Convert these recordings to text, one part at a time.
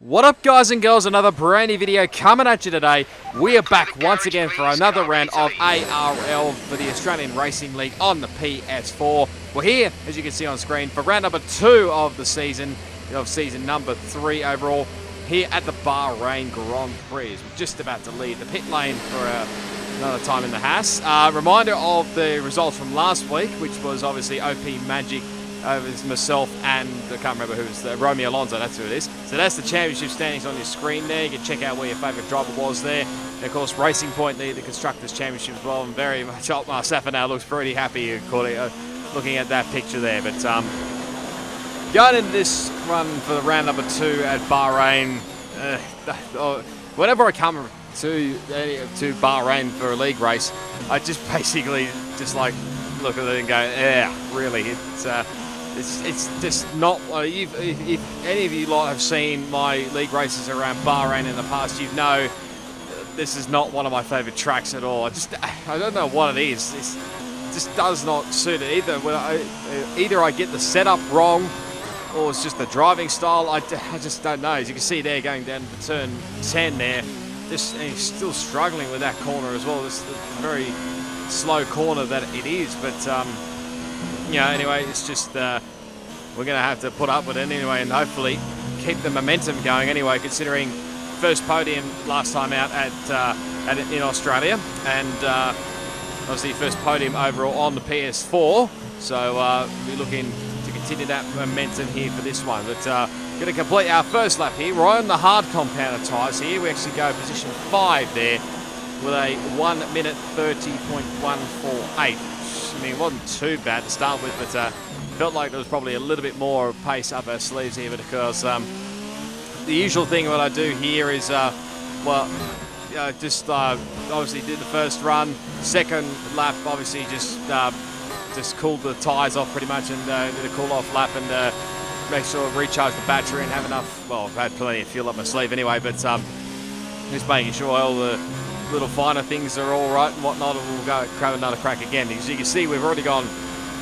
What up, guys and girls? Another brand new video coming at you today. We are back once again for another round of ARL for the Australian Racing League on the PS4. We're here, as you can see on screen, for round number 2 of the season, season number 3 overall, here at the Bahrain Grand Prix. We're just about to leave the pit lane for another time in the Haas. Reminder of the results from last week, which was obviously OP Magic over myself and I can't remember who was Romeo Alonso, that's who it is. So that's the championship standings on your screen there. You can check out where your favourite driver was there. And of course, Racing Point, the Constructors' Championship as well. And very much, Safa now looks pretty happy looking at that picture there. But going into this run for the round number 2 at Bahrain, whenever I come to Bahrain for a league race, I just basically just like look at it and go, yeah, really, it's just not. If any of you lot have seen my league races around Bahrain in the past, you know this is not one of my favourite tracks at all. I don't know what it is. It just does not suit it either. Either I get the setup wrong, or it's just the driving style. I just don't know. As you can see there, going down to turn 10 there, and he's still struggling with that corner as well. It's a very slow corner that it is, but anyway, it's just we're going to have to put up with it anyway, and hopefully keep the momentum going anyway, considering first podium last time out in Australia, and obviously first podium overall on the PS4, so we're looking to continue that momentum here for this one. But going to complete our first lap here. We're on the hard compounder tyres here. We actually go position 5 there with a 1 minute 30.148. I mean, it wasn't too bad to start with, but felt like there was probably a little bit more pace up our sleeves here, because the usual thing what I do here is, just obviously did the first run, second lap obviously just cooled the tyres off pretty much, and did a cool-off lap and make sure I recharge the battery and have enough. Well, I've had plenty of fuel up my sleeve anyway, but just making sure all the little finer things are all right and whatnot, and we'll go grab another crack again. As you can see, we've already gone,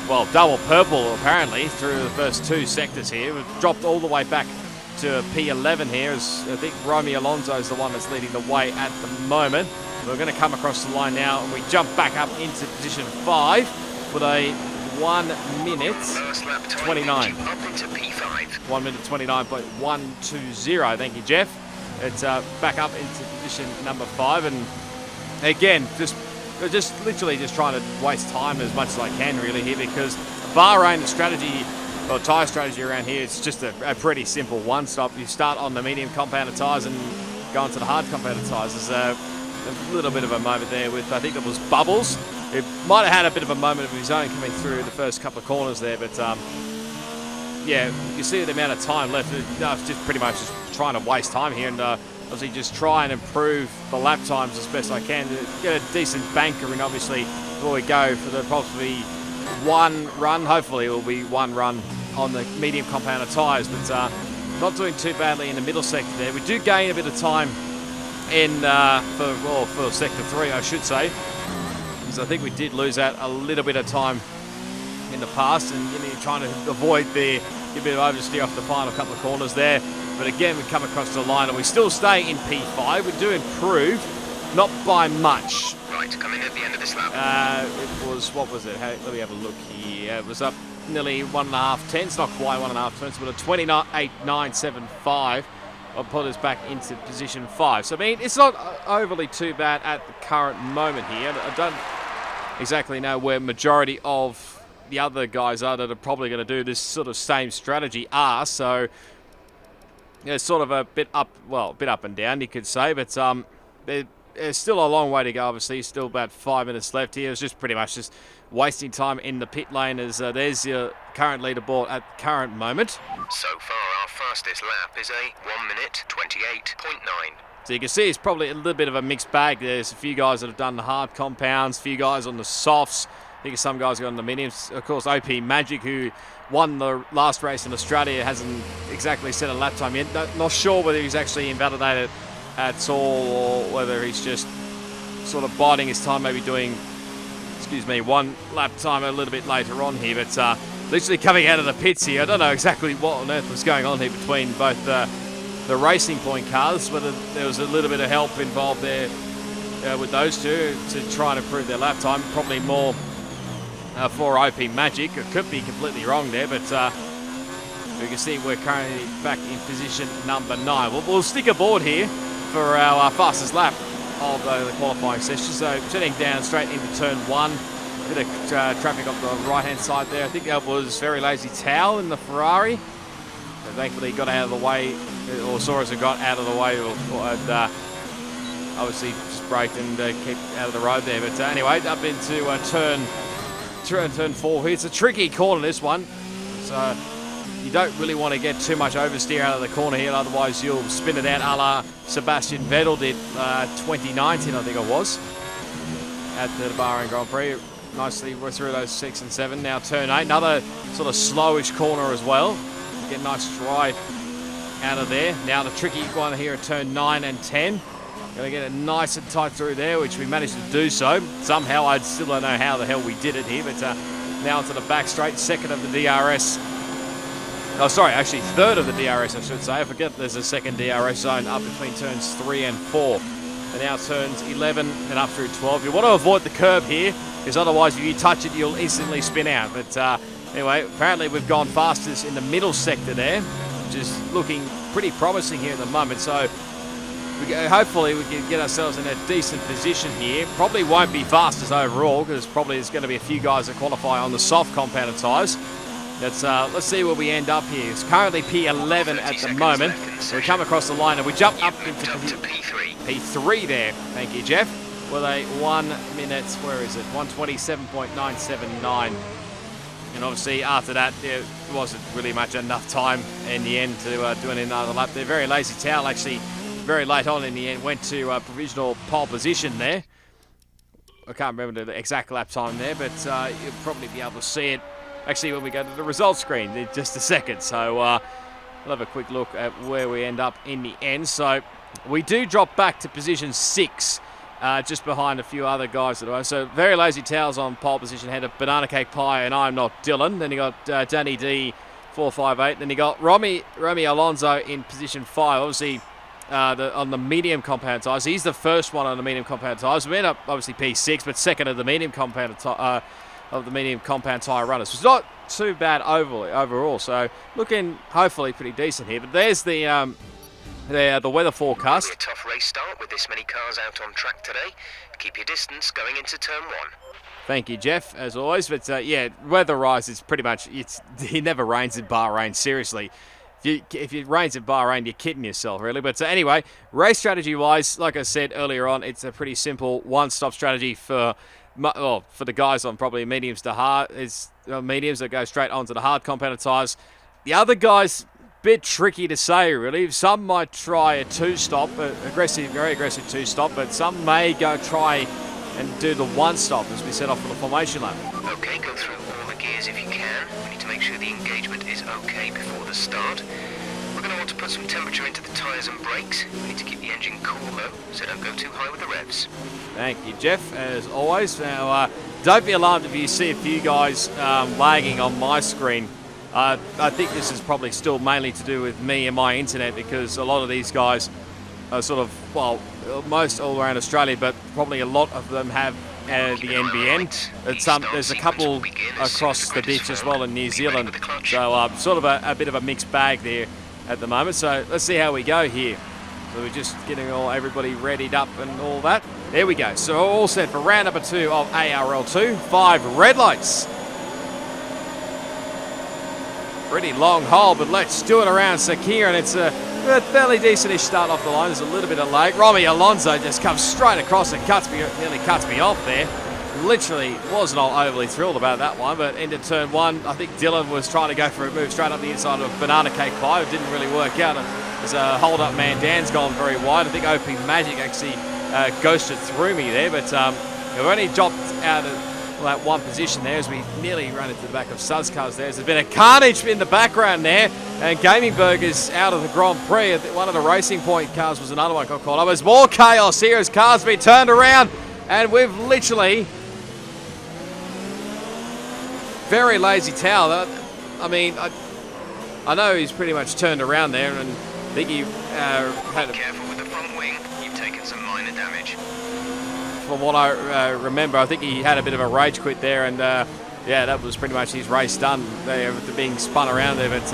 well, double purple apparently through the first 2 sectors here. We've dropped all the way back to P11 here, as I think Romeo Alonso is the one that's leading the way at the moment. We're going to come across the line now, and we jump back up into position 5 with a 1 minute 29. Up into P5. 1 minute 29.120. Thank you, Jeff. It's back up into position number 5, and again, just literally just trying to waste time as much as I can really here, because Bahrain, the strategy or tyre strategy around here, it's just a pretty simple one-stop. You start on the medium compounded tyres and go into the hard compounded tyres. There's a little bit of a moment there with, I think it was Bubbles. It might have had a bit of a moment of his own coming through the first couple of corners there, but yeah, you can see the amount of time left. Just pretty much just trying to waste time here, and obviously just try and improve the lap times as best I can to get a decent banker in, obviously, before we go for the possibly one run. Hopefully it will be one run on the medium compounded tyres, but not doing too badly in the middle sector there. We do gain a bit of time in for sector 3, I should say, because I think we did lose out a little bit of time in the past, and trying to avoid a bit of oversteer off the final couple of corners there. But again, we come across the line and we still stay in P5. We do improve, not by much. Right, coming at the end of this lap. It was, what was it? Let me have a look here. It was up nearly 1.5 tenths, not quite 1.5 tenths, but a 28.975. I'll put us back into position 5. So I mean, it's not overly too bad at the current moment here. I don't exactly know where majority of the other guys are that are probably going to do this sort of same strategy are, so it's sort of a bit up and down, you could say, but there's still a long way to go. Obviously, still about 5 minutes left here. It's just pretty much just wasting time in the pit lane, as there's your current leaderboard at the current moment. So far, our fastest lap is a 1 minute 28.9. So you can see it's probably a little bit of a mixed bag. There's a few guys that have done the hard compounds, a few guys on the softs. I think some guys got on the mediums. Of course, OP Magic, who won the last race in Australia, hasn't exactly set a lap time yet. Not sure whether he's actually invalidated at all, or whether he's just sort of biding his time, maybe doing, one lap time a little bit later on here. But literally coming out of the pits here, I don't know exactly what on earth was going on here between both the the Racing Point cars, whether there was a little bit of help involved there with those two to try and improve their lap time. Probably more for OP Magic. It could be completely wrong there, but you can see we're currently back in position number 9. We'll stick aboard here for our fastest lap of the qualifying session. So turning down straight into turn 1. Bit of traffic on the right-hand side there. I think that was Very Lazy Towel in the Ferrari. So thankfully he got out of the way, or saw us and got out of the way, and obviously just braked and kept out of the road there. But anyway, up into turn 4 here. It's a tricky corner, this one. So you don't really want to get too much oversteer out of the corner here, otherwise you'll spin it out a la Sebastian Vettel did 2019, I think it was, at the Bahrain Grand Prix. Nicely, we're through those 6 and 7. Now turn 8, another sort of slowish corner as well. Get a nice stride out of there. Now the tricky one here at turn 9 and 10. Going to get it nice and tight through there, which we managed to do so. Somehow, I still don't know how the hell we did it here, but now onto the back straight, second of the DRS. Oh, sorry, actually third of the DRS, I should say. I forget there's a second DRS zone up between turns 3 and 4. And now turns 11 and up through 12. You want to avoid the curb here, because otherwise if you touch it, you'll instantly spin out. But anyway, apparently we've gone fastest in the middle sector there, which is looking pretty promising here at the moment. So hopefully we can get ourselves in a decent position here. Probably won't be fastest overall, because probably there's going to be a few guys that qualify on the soft compounded tyres. Let's see where we end up here. It's currently P11 at the moment. So we come across the line and we jump up into P3 there. Thank you, Jeff. With a 1 minute, where is it? 127.979. And obviously after that, there wasn't really much enough time in the end to do another lap. They're Very Lazy Towel, actually very late on in the end, went to provisional pole position there. I can't remember the exact lap time there, but you'll probably be able to see it actually when we go to the results screen in just a second. So we'll have a quick look at where we end up in the end. So we do drop back to position 6, just behind a few other guys that are. So Very Lazy Towels on pole position, had a Banana Cake Pie and I'm Not Dylan. Then you got Danny D 458. Then you got Romy Alonso in position 5. Obviously on the medium compound tyres. He's the first one on the medium compound tyres. We end up obviously P6, but second of the medium compound tyre runners. It's not too bad overall. So looking hopefully pretty decent here. But there's the weather forecast. A tough race start with this many cars out on track today. Keep your distance going into turn 1. Thank you, Jeff, as always. But yeah, weather-wise, it's pretty much it never rains in Bahrain. Seriously. If it rains in Bahrain, you're kidding yourself, really. But anyway, race strategy-wise, like I said earlier on, it's a pretty simple one-stop strategy for the guys on probably mediums to hard. It's mediums that go straight onto the hard compounded tyres. The other guys, bit tricky to say, really. Some might try a two-stop, very aggressive two-stop, but some may go try and do the one-stop as we set off for the formation lap. Okay, go through all the gears if you can. We need to make sure the engagement is okay before the start. We're going to want to put some temperature into the tyres and brakes. We need to keep the engine cool though, so don't go too high with the revs. Thank you, Jeff, as always. Now, don't be alarmed if you see a few guys lagging on my screen. I think this is probably still mainly to do with me and my internet, because a lot of these guys are sort of, well, most all around Australia, but probably a lot of them have the NBN. There's a couple across the ditch as well in New Zealand. So sort of a bit of a mixed bag there at the moment. So let's see how we go here. So we're just getting everybody readied up and all that. There we go. So all set for round number 2 of ARL2. 5 red lights. Pretty long hole, but let's do it around Sakir, and it's a fairly decentish start off the line. There's a little bit of lag. Romy Alonso just comes straight across and nearly cuts me off there. Literally wasn't all overly thrilled about that one, but into turn 1, I think Dylan was trying to go for a move straight up the inside of a Banana Cake Pie. It didn't really work out. There's a hold-up man. Dan's gone very wide. I think OP Magic actually ghosted through me there, but we've only dropped out of that one position there as we nearly ran into the back of Sud's cars there. There's been a carnage in the background there, and Gaming Burger's out of the Grand Prix. One of the Racing Point cars was another one got caught up. There's more chaos here as cars been turned around, and we've literally Very Lazy Towel. I mean, I know he's pretty much turned around there, and think he had, Careful with the front wing, you've taken some minor damage. from what I remember, I think he had a bit of a rage quit there, and yeah, that was pretty much his race done there, with being spun around there. But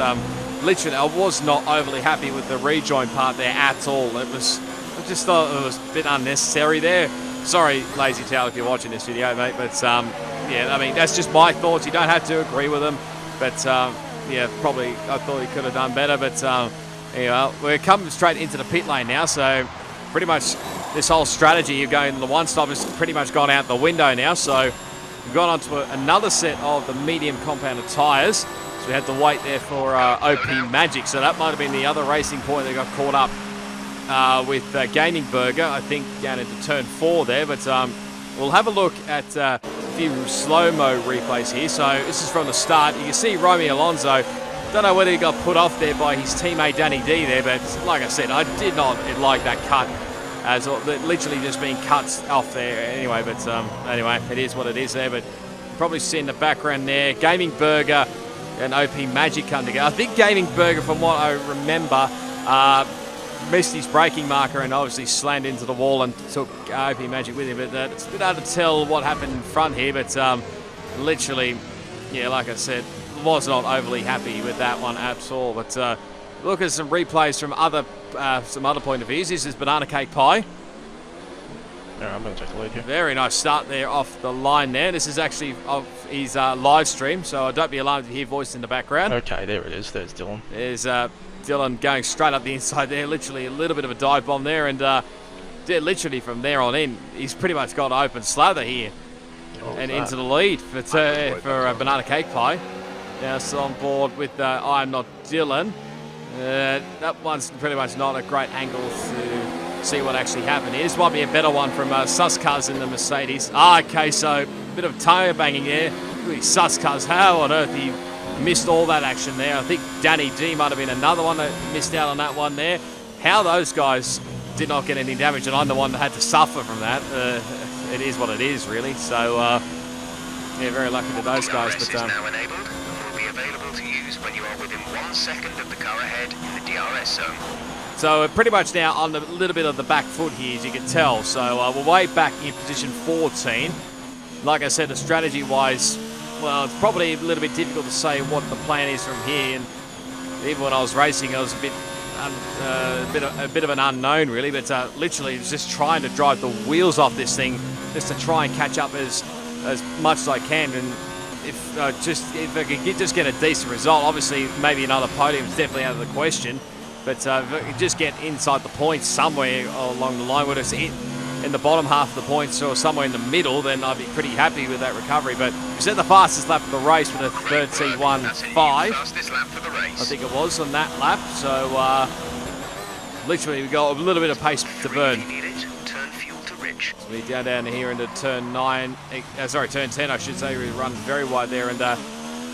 literally, I was not overly happy with the rejoin part there at all. I just thought it was a bit unnecessary there. Sorry, Lazy Tail, if you're watching this video, mate, but yeah, I mean, that's just my thoughts. You don't have to agree with them, but yeah, probably I thought he could have done better. But anyway, we're coming straight into the pit lane now, so pretty much this whole strategy of going to the one-stop has pretty much gone out the window now. So we've gone on to another set of the medium compounded tyres. So we had to wait there for OP Magic. So that might have been the other racing point that got caught up with Gaming Burger, I think, going into turn 4 there. But we'll have a look at a few slow-mo replays here. So this is from the start. You can see Romy Alonso. Don't know whether he got put off there by his teammate Danny D there, but like I said, I did not like that cut, as literally just being cut off there anyway. But anyway, it is what it is there. But probably see in the background there, Gaming Burger and OP Magic come together. I think Gaming Burger, from what I remember, missed his braking marker and obviously slammed into the wall and took OP Magic with him. But it's a bit hard to tell what happened in front here, but literally, yeah, like I said, was not overly happy with that one at all. But look at some replays from some other point of views. This is Banana Cake Pie. Yeah, I'm going to take the lead here. Very nice start there off the line there. This is actually of his live stream, so don't be alarmed if you hear voice in the background. Okay, there it is. There's Dylan. There's Dylan going straight up the inside there. Literally a little bit of a dive bomb there, and yeah, literally from there on in, he's pretty much got open slather here and into the lead for Banana Cake Pie. Now still on board with I Am Not Dylan. That one's pretty much not a great angle to see what actually happened here. This might be a better one from Suscuz in the Mercedes. Okay, so a bit of tyre banging there. Look at Suscuz. How on earth he missed all that action there? I think Danny D might have been another one that missed out on that one there. How those guys did not get any damage, and I'm the one that had to suffer from that. It is what it is, really. So, yeah, very lucky to those guys. DRS But is now enabled and will be available to use when you are within 1 second of the car ahead in the DRS zone. So we're pretty much now on a little bit of the back foot here, as you can tell. So we're way back in position 14. Like I said, the strategy-wise, well, it's probably a little bit difficult to say what the plan is from here. And even when I was racing, I was a bit of an unknown, really. But literally, it's just trying to drive the wheels off this thing, just to try and catch up as much as I can. And if I could just get a decent result, obviously maybe another podium is definitely out of the question. But if I could just get inside the points somewhere along the line, whether it's in the bottom half of the points or somewhere in the middle, then I'd be pretty happy with that recovery. But we set the fastest lap of the race with a 13.15. Fastest lap for the race. I think it was on that lap. So literally we got a little bit of pace to burn. If you need it, turn fuel to rich. So we down here into turn 10, I should say. We run very wide there, and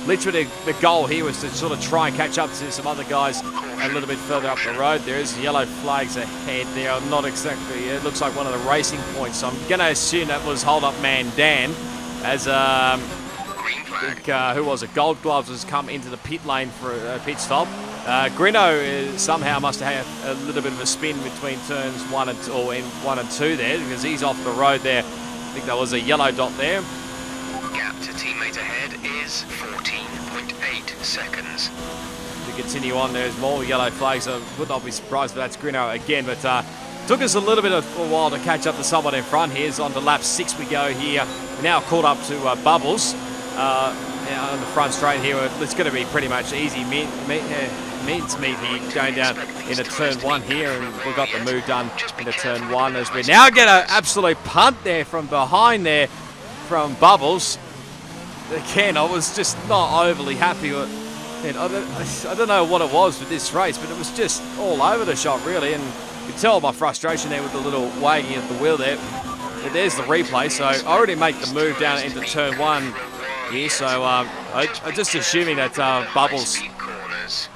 literally the goal here was to sort of try and catch up to some other guys a little bit further up the road. There is yellow flags ahead there. Not exactly, it looks like one of the racing points. So I'm going to assume that was Hold Up Man Dan, as Green flag. who was it? Gold Gloves has come into the pit lane for a pit stop. Grino somehow must have had a little bit of a spin between turns 1 and 2 there, because he's off the road there. I think that was a yellow dot there. Gap to teammate ahead is 14.8 seconds. To continue on, there's more yellow flags. I would not be surprised if that's Grino again, but took us a little bit of a while to catch up to someone in front. Here's on to lap 6 we go here. We're now caught up to Bubbles on the front straight here. It's going to be pretty much easy mincemeat here going down into turn 1 here, and we've got the move done into turn 1 as we now get an absolute punt there from behind there from Bubbles. Again, I was just not overly happy with it. I don't know what it was with this race, but it was just all over the shop, really, and you can tell my frustration there with the little wagging of the wheel there. But there's the replay, so I already make the move down into turn 1 here, so I'm just assuming that Bubbles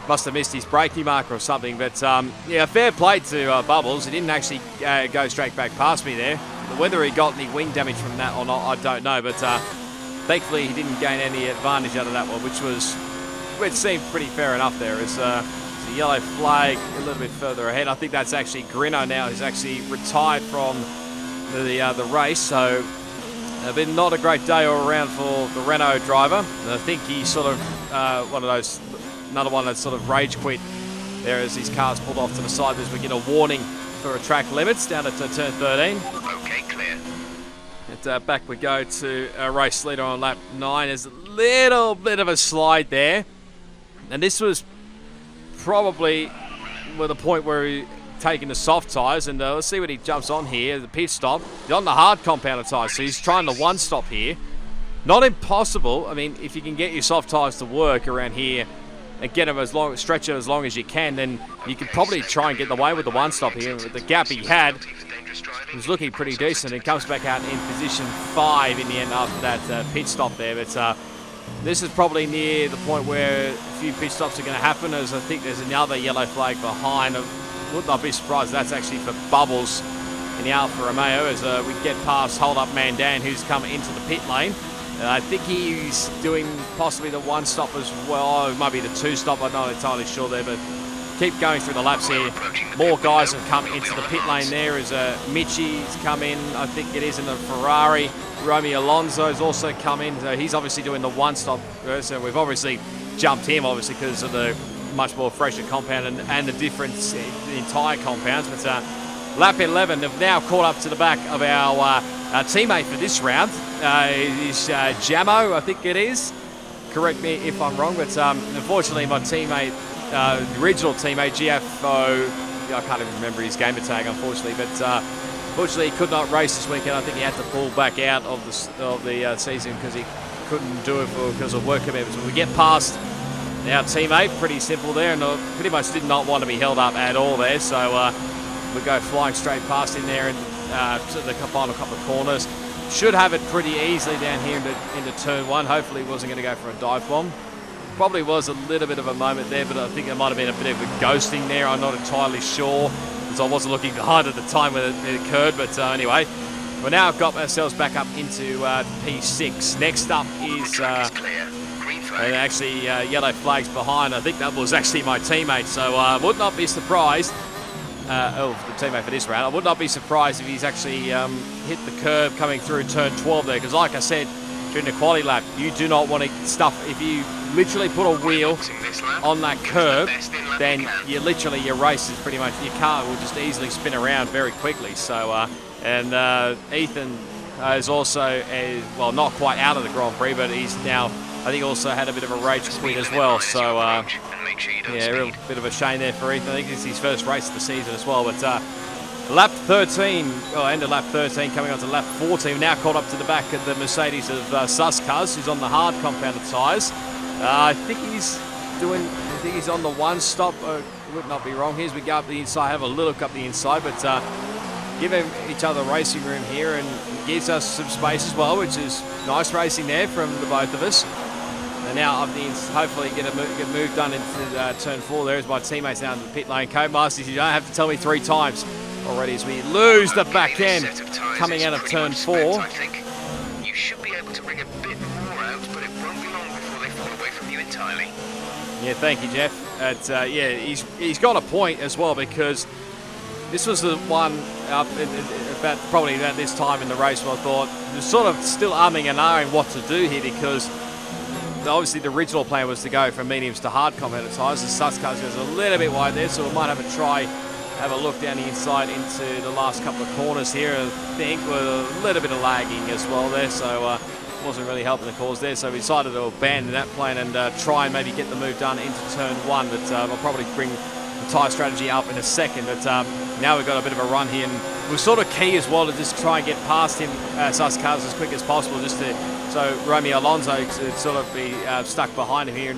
must have missed his braking marker or something. But yeah, fair play to Bubbles. He didn't actually go straight back past me there. Whether he got any wing damage from that or not, I don't know. But thankfully, he didn't gain any advantage out of that one, which seemed pretty fair enough there. As The yellow flag a little bit further ahead. I think that's actually Grino now, who's actually retired from the race. So been not a great day all around for the Renault driver. And I think he's sort of another one that sort of rage quit there as his car's pulled off to the side as we get a warning for track limits down at turn 13. Okay, clear. And back we go to race leader on lap 9. There's a little bit of a slide there. And this was probably the point where he taking the soft tyres, and let's see what he jumps on here. The pit stop. He's on the hard compounded tyres, so he's trying the one stop here. Not impossible. I mean, if you can get your soft tyres to work around here and get them stretch it as long as you can, then you could probably try and get away with the one stop here. With the gap he had, he was looking pretty decent, and comes back out in position 5 in the end after that pit stop there. But this is probably near the point where a few pit stops are going to happen, as I think there's another yellow flag behind. I would not be surprised if that's actually for Bubbles in the Alfa Romeo as we get past Hold Up Man Dan, who's come into the pit lane. I think he's doing possibly the one stop as well. It might be the two stop, I'm not entirely sure there, but keep going through the laps here. More guys have come into the pit lane there as Mitchie's come in, I think it is, in the Ferrari. Romy Alonso's also come in, so he's obviously doing the one stop. So we've obviously jumped him, obviously, because of the much more fresher compound and the difference in tyre compounds. But lap 11 have now caught up to the back of our teammate for this round. Is Jamo, I think it is. Correct me if I'm wrong, but unfortunately my teammate, the original teammate, GFO, I can't even remember his gamer tag, unfortunately, but unfortunately he could not race this weekend. I think he had to pull back out of the season because he couldn't do it because of work commitments. When we get past our teammate, pretty simple there, and pretty much did not want to be held up at all there, so we go flying straight past him there and to the final couple of corners. Should have it pretty easily down here into turn 1. Hopefully he wasn't going to go for a dive bomb. Probably was a little bit of a moment there, but I think there might have been a bit of a ghosting there. I'm not entirely sure, because I wasn't looking hard at the time when it occurred, but anyway, we've now got ourselves back up into P6. Next up is and actually yellow flags behind. I think that was actually my teammate, so I would not be surprised. The teammate for this round. I would not be surprised if he's actually hit the curb coming through turn 12 there, because like I said during the quality lap, you do not want to stuff. If you literally put a wheel on that curb, then your race is pretty much, your car will just easily spin around very quickly. So Ethan is also well, not quite out of the Grand Prix, but he's now, I think, also had a bit of a rage quit as well. So yeah, a real bit of a shame there for Ethan. I think it's his first race of the season as well. But lap 13, end of lap 13, coming on to lap 14, now caught up to the back of the Mercedes of Suscars, who's on the hard compounded tyres. I think he's on the one stop. Would not be wrong. Here's we go up the inside, have a look up the inside, but giving each other racing room here, and gives us some space as well, which is nice racing there from the both of us. And now up the hopefully get a move done into turn 4. There's my teammates down in the pit lane. Codemasters, you don't have to tell me 3 times already as we lose the back end coming out of turn 4. I think you should be able to bring a bit more out, but it won't be long before they fall away from you entirely. Yeah, thank you, Jeff. Yeah, he's got a point as well, because this was the one up probably about this time in the race where I thought was sort of still umming and ahhing what to do here, because obviously the original plan was to go from mediums to hard compounded tyres. The Suscars goes a little bit wide there, so we might have a try, have a look down the inside into the last couple of corners here. I think with a little bit of lagging as well there, so wasn't really helping the cause there. So we decided to abandon that plan and try and maybe get the move done into turn 1. But I'll probably bring the tyre strategy up in a second. But now we've got a bit of a run here, and we're sort of key as well to just try and get past him, Suscars, as quick as possible, just to so Romy Alonso could sort of be stuck behind him here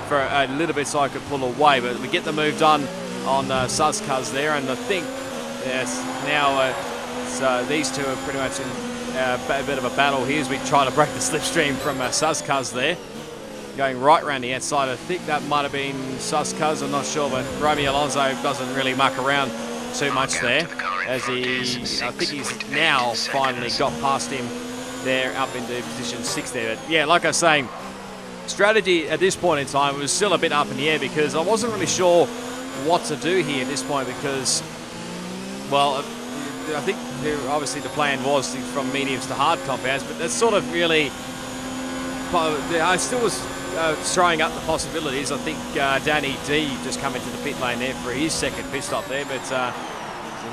for a little bit so I could pull away. But we get the move done on Suscars there, and I think now so these two are pretty much in a bit of a battle here as we try to break the slipstream from Suscars there. Going right around the outside. I think that might have been Suscars, I'm not sure, but Romy Alonso doesn't really muck around too much there, as I think he's now finally got past him there up into position 6 there. But yeah, like I was saying, strategy at this point in time was still a bit up in the air because I wasn't really sure what to do here at this point because, well, I think obviously the plan was from mediums to hard compounds, but that's sort of really, I still was throwing up the possibilities. I think Danny D just come into the pit lane there for his second pit stop there, but it's a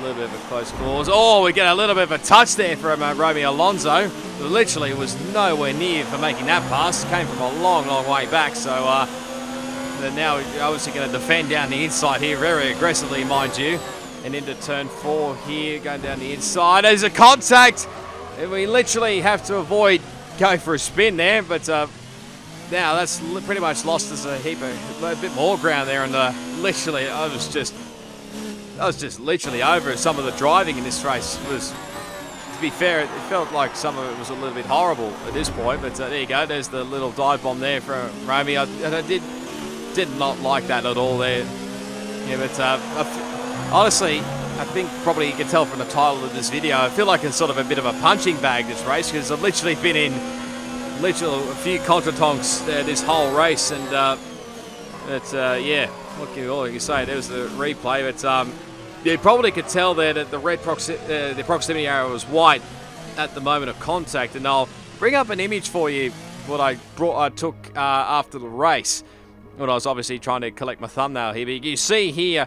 little bit of a close call. Oh, we get a little bit of a touch there from Romeo Alonso. Literally was nowhere near for making that pass. Came from a long, long way back. So now we're obviously going to defend down the inside here very aggressively, mind you. And into turn 4 here, going down the inside. There's a contact. And we literally have to avoid going for a spin there. But now that's pretty much lost us a bit more ground there. And literally, I was just literally over some of the driving in this race. Was, to be fair, it felt like some of it was a little bit horrible at this point. But there you go. There's the little dive bomb there from Romy. And I did not like that at all there. Yeah, but honestly, I think probably you can tell from the title of this video, I feel like it's sort of a bit of a punching bag this race because I've literally been in a few contretemps this whole race. And yeah, what can you say? There's the replay, but you probably could tell there that the the proximity arrow was white at the moment of contact. And I'll bring up an image for you what I took after the race when I was obviously trying to collect my thumbnail here. But you see here,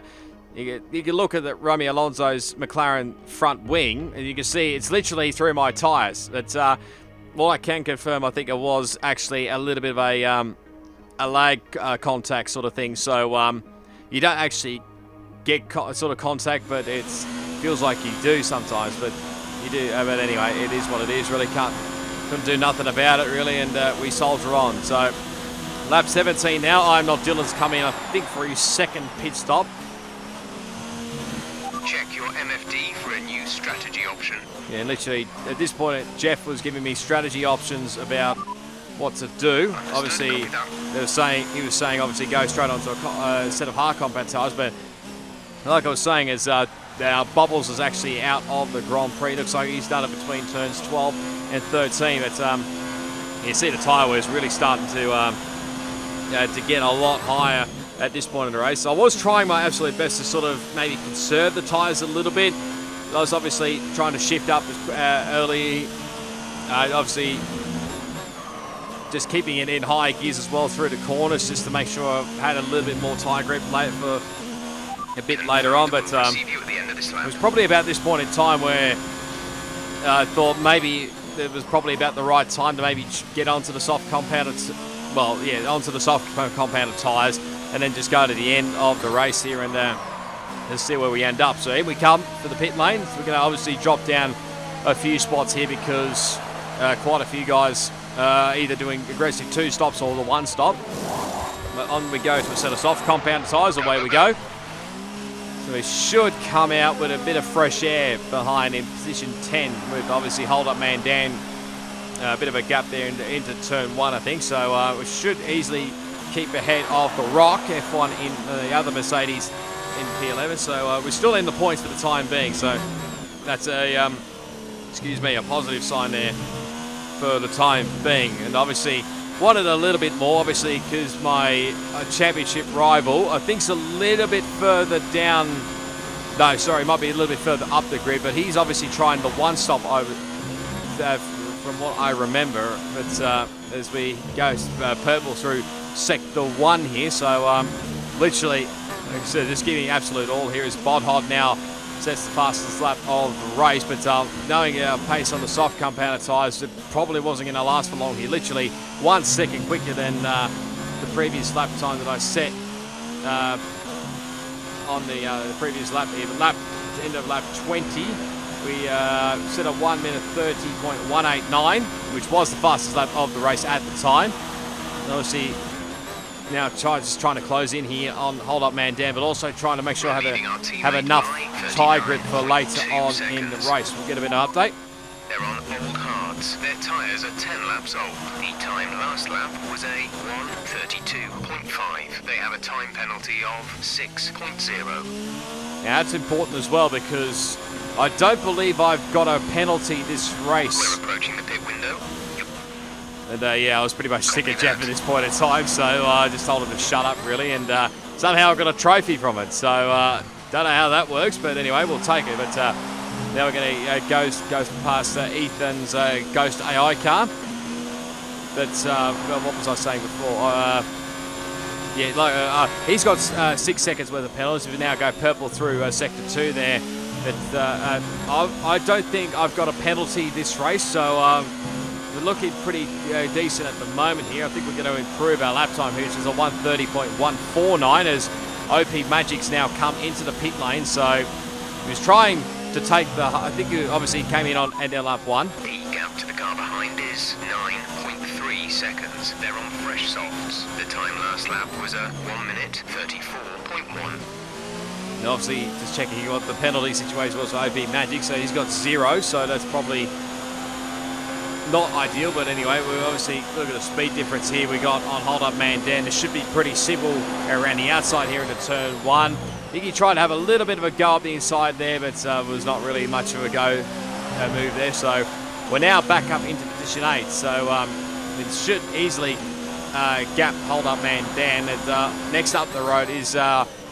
you can look at the Romeo Alonso's McLaren front wing, and you can see it's literally through my tyres. But what I can confirm, I think it was actually a little bit of a lag contact sort of thing. So you don't actually get sort of contact, but it feels like you do sometimes. But you do. But anyway, it is what it is. Really couldn't do nothing about it really, and we soldier on. So lap 17 now. I'm not Dylan's coming, I think, for his second pit stop. Check your MFD for a new strategy option. Yeah, literally at this point, Jeff was giving me strategy options about what to do. Obviously, he was saying obviously go straight onto a set of hard compound tyres, but like I was saying, is our Bubbles is actually out of the Grand Prix. Looks like he's done it between turns 12 and 13. But you see the tyre wear is really starting to get a lot higher at this point in the race. So I was trying my absolute best to sort of maybe conserve the tyres a little bit. I was obviously trying to shift up early, obviously just keeping it in high gears as well through the corners just to make sure I had a little bit more tyre grip for a bit later on. But it was probably about this point in time where I thought maybe it was probably about the right time to maybe get onto the soft compounded, onto the soft compounded tyres, and then just go to the end of the race here and see where we end up. So here we come for the pit lane. So we're going to obviously drop down a few spots here because quite a few guys either doing aggressive 2 stops or the 1 stop. But on we go to a set of soft compounded tyres. Away we go. So we should come out with a bit of fresh air behind in position 10 with obviously hold up man Dan. A bit of a gap there into turn 1, I think. So we should easily keep ahead of the Rock F1 in the other Mercedes in P11. So we're still in the points for the time being. So that's a positive sign there for the time being. And obviously wanted a little bit more, obviously, because my championship rival, I think, is a little bit further down. No, sorry, might be a little bit further up the grid, but he's obviously trying the 1 stop over. From what I remember, but as we go purple through sector 1 here, so literally, like I said, just giving absolute all here is Bodhod now sets the fastest lap of the race, but knowing our pace on the soft compounded tyres, it probably wasn't going to last for long here. Literally 1 second quicker than the previous lap time that I set on the previous lap. Even end of lap 20. We set a 1 minute 30.189, which was the fastest lap of the race at the time. And obviously, now just trying to close in here on hold up man Dan, but also trying to make sure I have enough tyre grip for later on in the race. We'll get a bit of update. They're on old hards. Their tyres are 10 laps old. The time last lap was a 1:32.5. They have a time penalty of 6.0. Now that's important as well because I don't believe I've got a penalty this race. We're approaching the pit window. And yeah, I was pretty much sick of Jeff at this point in time, so I just told him to shut up, really, and somehow I got a trophy from it. So don't know how that works, but anyway, we'll take it. But now we're going to go past Ethan's Ghost AI car. But well, what was I saying before? Yeah, he's got 6 seconds worth of penalties. We now go purple through Sector 2 there. But I don't think I've got a penalty this race, so we're looking pretty decent at the moment here. I think we're going to improve our lap time here, which is a 1:30.149 as OP Magic's now come into the pit lane. So he was trying to take the, I think he obviously came in on NL lap 1. The gap to the car behind is 9.3 seconds. They're on fresh softs. The time last lap was a 1:34.1. And obviously, just checking what the penalty situation was for OP Magic, so he's got 0, so that's probably not ideal, but anyway, we obviously look at the speed difference here we got on Hold Up Man Dan. It should be pretty simple around the outside here into turn 1. I think he tried to have a little bit of a go up the inside there, but was not really much of a go move there. So we're now back up into position 8, so it should easily gap Hold Up Man Dan. And next up the road is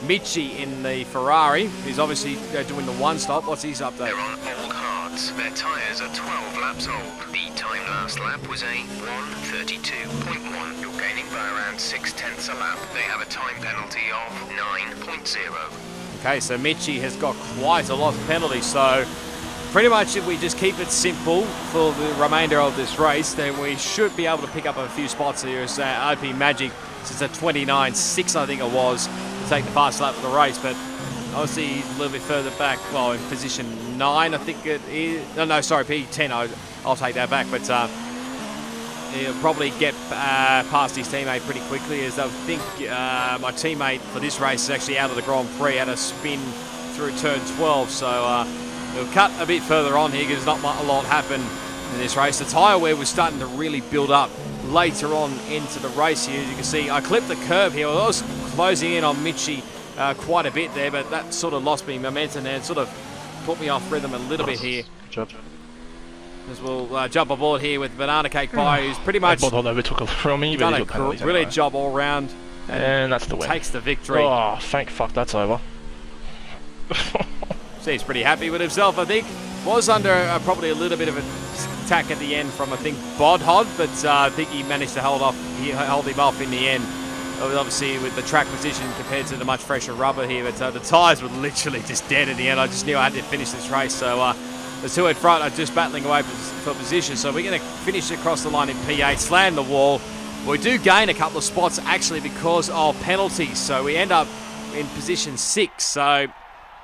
Michi in the Ferrari. He's obviously doing the one stop. What's his update? They're on old hards. Their tyres are 12 laps old. The time last lap was a 1:32.1. You're gaining by around 0.6 a lap. They have a time penalty of 9.0. Okay, so Michi has got quite a lot of penalties. So pretty much if we just keep it simple for the remainder of this race, then we should be able to pick up a few spots here as OP Magic, since a 29.6 I think it was, to take the fast lap of the race. But obviously he's a little bit further back, well, in position 9 I think it is. No, sorry, P10, I'll take that back. But he'll probably get past his teammate pretty quickly, as I think my teammate for this race is actually out of the Grand Prix, had a spin through turn 12. So we'll cut a bit further on here because not a lot happened in this race. The tyre wear was starting to really build up later on into the race here. As you can see, I clipped the curb here. I was closing in on Michi quite a bit there, but that sort of lost me momentum and sort of put me off rhythm a little bit here. Good job. As we'll jump aboard here with Banana Cake Pie, who's pretty much Both overtook it from me, but done he's a got penalties brilliant anyway. job all round. And that's the win. Takes the victory. Oh, thank fuck that's over. Seems pretty happy with himself, I think. Was under probably a little bit of an attack at the end from, I think, Bodhod, but I think he managed to hold him off in the end. Obviously, with the track position compared to the much fresher rubber here, but the tyres were literally just dead in the end. I just knew I had to finish this race, so the two in front are just battling away for position. So we're going to finish across the line in P8, slam the wall. We do gain a couple of spots actually because of penalties, so we end up in position 6. So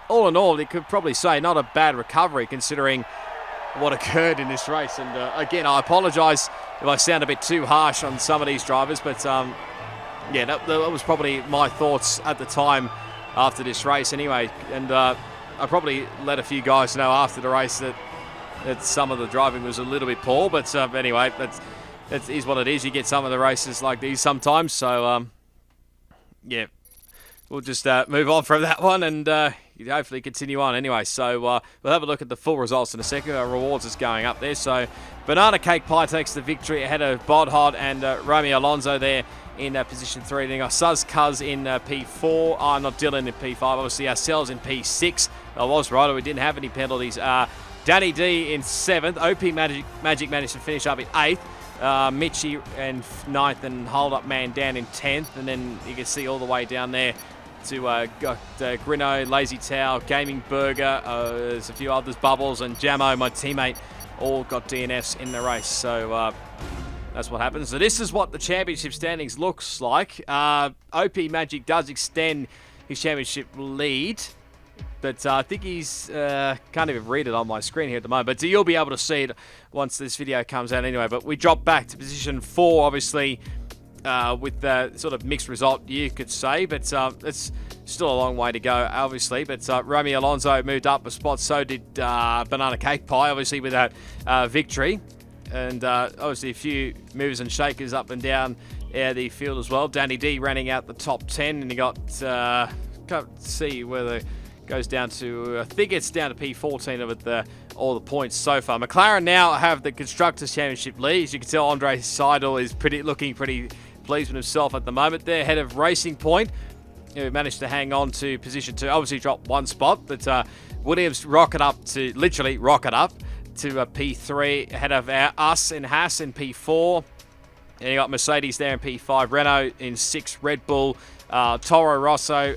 all in all, you could probably say not a bad recovery considering what occurred in this race. And again, I apologise if I sound a bit too harsh on some of these drivers, but yeah, that was probably my thoughts at the time after this race anyway. And I probably let a few guys know after the race that some of the driving was a little bit poor, but anyway, that is what it is. You get some of the races like these sometimes, so yeah, we'll just move on from that one and hopefully continue on anyway. So we'll have a look at the full results in a second. Our rewards is going up there. So Banana Cake Pie takes the victory ahead of Bodhod and Romeo Alonso there in position 3. Then got Suz Cuz in P4. Not Dylan in P5. Obviously ourselves in P6. I was right. We didn't have any penalties. Danny D in 7th. OP Magic managed to finish up in 8th. Michi in 9th and Hold Up Man Dan in 10th. And then you can see all the way down there to Grino, Lazy Towel, Gaming Burger, there's a few others, Bubbles and Jamo, my teammate, all got DNFs in the race. So that's what happens. So this is what the championship standings looks like. OP Magic does extend his championship lead, but I think he's can't even read it on my screen here at the moment, but you'll be able to see it once this video comes out anyway. But we drop back to position 4, obviously, with the sort of mixed result, you could say, but it's still a long way to go, obviously. But Romeo Alonso moved up a spot, so did Banana Cake Pie, obviously, with that victory. And obviously a few movers and shakers up and down the field as well. Danny D running out the top 10, and he got, can't see where the goes down to, I think it's down to P14 with all the points so far. McLaren now have the Constructors' Championship lead. As you can tell, Andre Seidel is looking pretty pleased with himself at the moment. They're ahead of Racing Point, who managed to hang on to position 2. Obviously dropped one spot, but Williams literally rocket up to P3, ahead of us in Haas in P4. And you got Mercedes there in P5, Renault in 6, Red Bull, Toro Rosso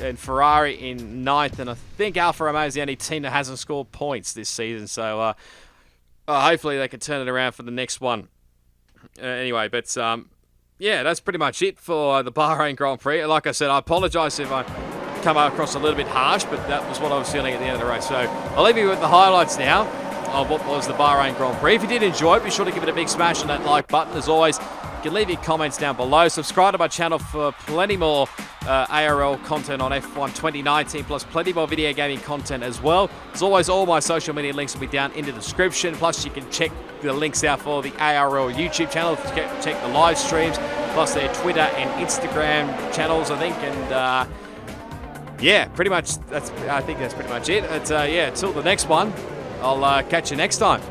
and Ferrari in 9th, and I think Alfa Romeo is the only team that hasn't scored points this season, so hopefully they can turn it around for the next one. Anyway, but yeah, that's pretty much it for the Bahrain Grand Prix. Like I said, I apologise if I come across a little bit harsh, but that was what I was feeling at the end of the race. So I'll leave you with the highlights now of what was the Bahrain Grand Prix. If you did enjoy it, be sure to give it a big smash on that like button. As always, you can leave your comments down below. Subscribe to my channel for plenty more ARL content on F1 2019, plus plenty more video gaming content as well. As always, all my social media links will be down in the description. Plus, you can check the links out for the ARL YouTube channel to check the live streams, plus their Twitter and Instagram channels, I think. And yeah, pretty much I think that's pretty much it. But yeah, until the next one, I'll catch you next time.